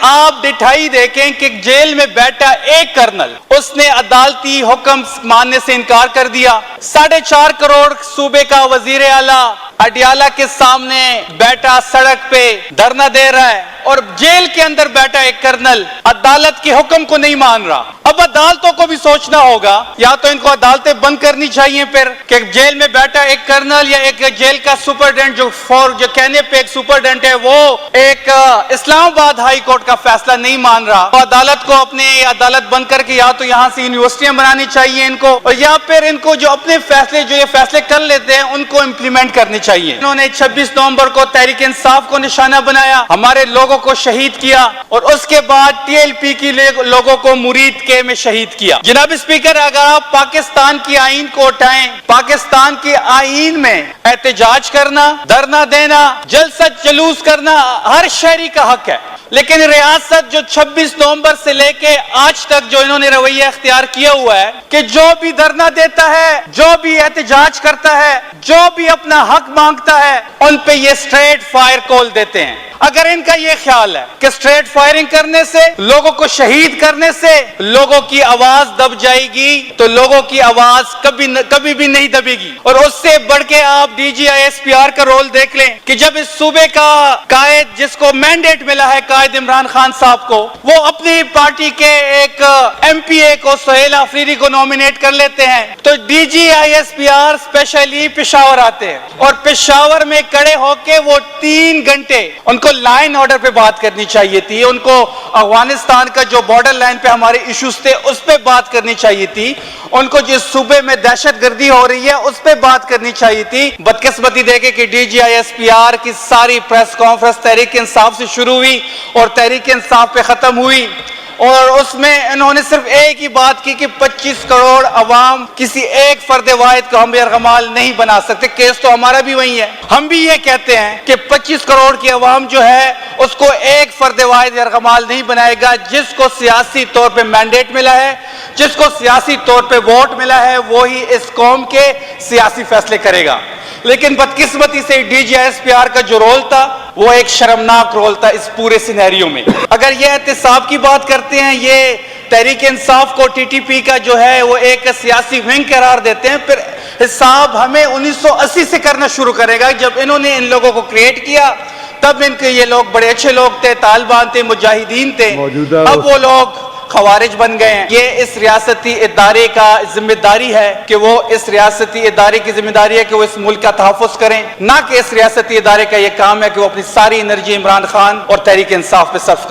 آپ ڈٹھائی دیکھیں کہ جیل میں بیٹھا ایک کرنل اس نے عدالتی حکم ماننے سے انکار کر دیا. 4.5 کروڑ صوبے کا وزیر اعلیٰ اڈیالہ کے سامنے بیٹھا سڑک پہ دھرنا دے رہا ہے اور جیل کے اندر بیٹھا ایک کرنل عدالت کے حکم کو نہیں مان رہا. اب عدالتوں کو بھی سوچنا ہوگا, یا تو ان کو عدالتیں بند کرنی چاہیے پھر کہ جیل میں بیٹھا ایک کرنل یا ایک جیل کا سپرڈنٹ جو کہنے پہ ایک سپرڈنٹ ہے وہ ایک اسلام آباد ہائی کورٹ کا فیصلہ نہیں مان رہا, تو عدالت کو اپنے عدالت بند کر کے یا تو یہاں سے یونیورسٹیاں بنانی چاہیے ان کو, اور یا پھر ان کو جو اپنے فیصلے جو یہ فیصلے کر لیتے ہیں ان کو امپلیمنٹ کرنی چاہیے. انہوں نے 26 نومبر کو تحریک انصاف کو نشانہ بنایا, ہمارے لوگوں کو شہید کیا اور اس کے بعد ٹی ایل پی کی لوگوں کو مرید کے میں شہید کیا. جناب اسپیکر, اگر آپ پاکستان کی آئین کو اٹھائیں, پاکستان کے آئین میں احتجاج کرنا, دھرنا دینا, جلسہ جلوس کرنا ہر شہری کا حق ہے, لیکن ریاست جو 26 نومبر سے لے کے آج تک جو انہوں نے رویہ اختیار کیا ہوا ہے کہ جو بھی دھرنا دیتا ہے, جو بھی احتجاج کرتا ہے, جو بھی اپنا حق مانگتا ہے, ان پہ یہ اسٹریٹ فائر کال دیتے ہیں. اگر ان کا یہ خیال ہے کہ اسٹریٹ فائرنگ کرنے سے, لوگوں کو شہید کرنے سے لوگوں کی آواز دب جائے گی, تو لوگوں کی آواز کبھی بھی نہیں دبے گی. اور اس سے بڑھ کے آپ D G I S P R کا رول دیکھ لیں کہ جب اس صوبے کا قائد جس کو مینڈیٹ ملا ہے قائد عمران خان صاحب کو, وہ اپنی پارٹی کے ایک ایم پی اے کو سہیل آفریدی کو نومینیٹ کر لیتے ہیں, تو D G I S P R especially Peshawar آتے ہیں اور پشاور میں کھڑے ہو کے وہ 3 گھنٹے ان کو لائن آرڈر پہ بات کرنی چاہیے تھی, ان کو افغانستان کا جو بارڈر لائن پہ ہمارے ایشوز تھے اس پہ بات کرنی چاہیے تھی, ان کو جس صوبے میں دہشت گردی ہو رہی ہے اس پہ بات کرنی چاہیے تھی. بدقسمتی دیکھے کہ D G I S P R کی ساری پریس کانفرنس تحریک انصاف سے شروع ہوئی اور تحریک انصاف پہ ختم ہوئی, اور اس میں انہوں نے صرف ایک ہی بات کی کہ 25 کروڑ عوام کسی ایک فرد واحد کو ہم یرغمال نہیں بنا سکتے. کیس تو ہمارا بھی وہی ہے, ہم بھی یہ کہتے ہیں کہ 25 کروڑ کی عوام جو ہے اس کو ایک فرد واحد یرغمال نہیں بنائے گا. جس کو سیاسی طور پہ مینڈیٹ ملا ہے, جس کو سیاسی طور پہ ووٹ ملا ہے, وہی اس قوم کے سیاسی فیصلے کرے گا. لیکن بدقسمتی سے D G I S P R کا جو رول تھا وہ ایک شرمناک رول تھا اس پورے سینیریو میں. اگر یہ احتساب کی بات کرتے ہیں, یہ تحریک انصاف کو ٹی ٹی پی کا جو ہے وہ ایک سیاسی ونگ قرار دیتے ہیں, پھر حساب ہمیں 1980 سے کرنا شروع کرے گا. جب انہوں نے ان لوگوں کو کریٹ کیا تب ان کے یہ لوگ بڑے اچھے لوگ تھے, طالبان تھے, مجاہدین تھے, اب وہ لوگ خوارج بن گئے ہیں. یہ اس ریاستی ادارے کا ذمہ داری ہے کہ وہ اس ریاستی ادارے کی ذمہ داری ہے کہ وہ اس ملک کا تحفظ کریں, نہ کہ اس ریاستی ادارے کا یہ کام ہے کہ وہ اپنی ساری انرجی عمران خان اور تحریک انصاف پہ صرف کریں.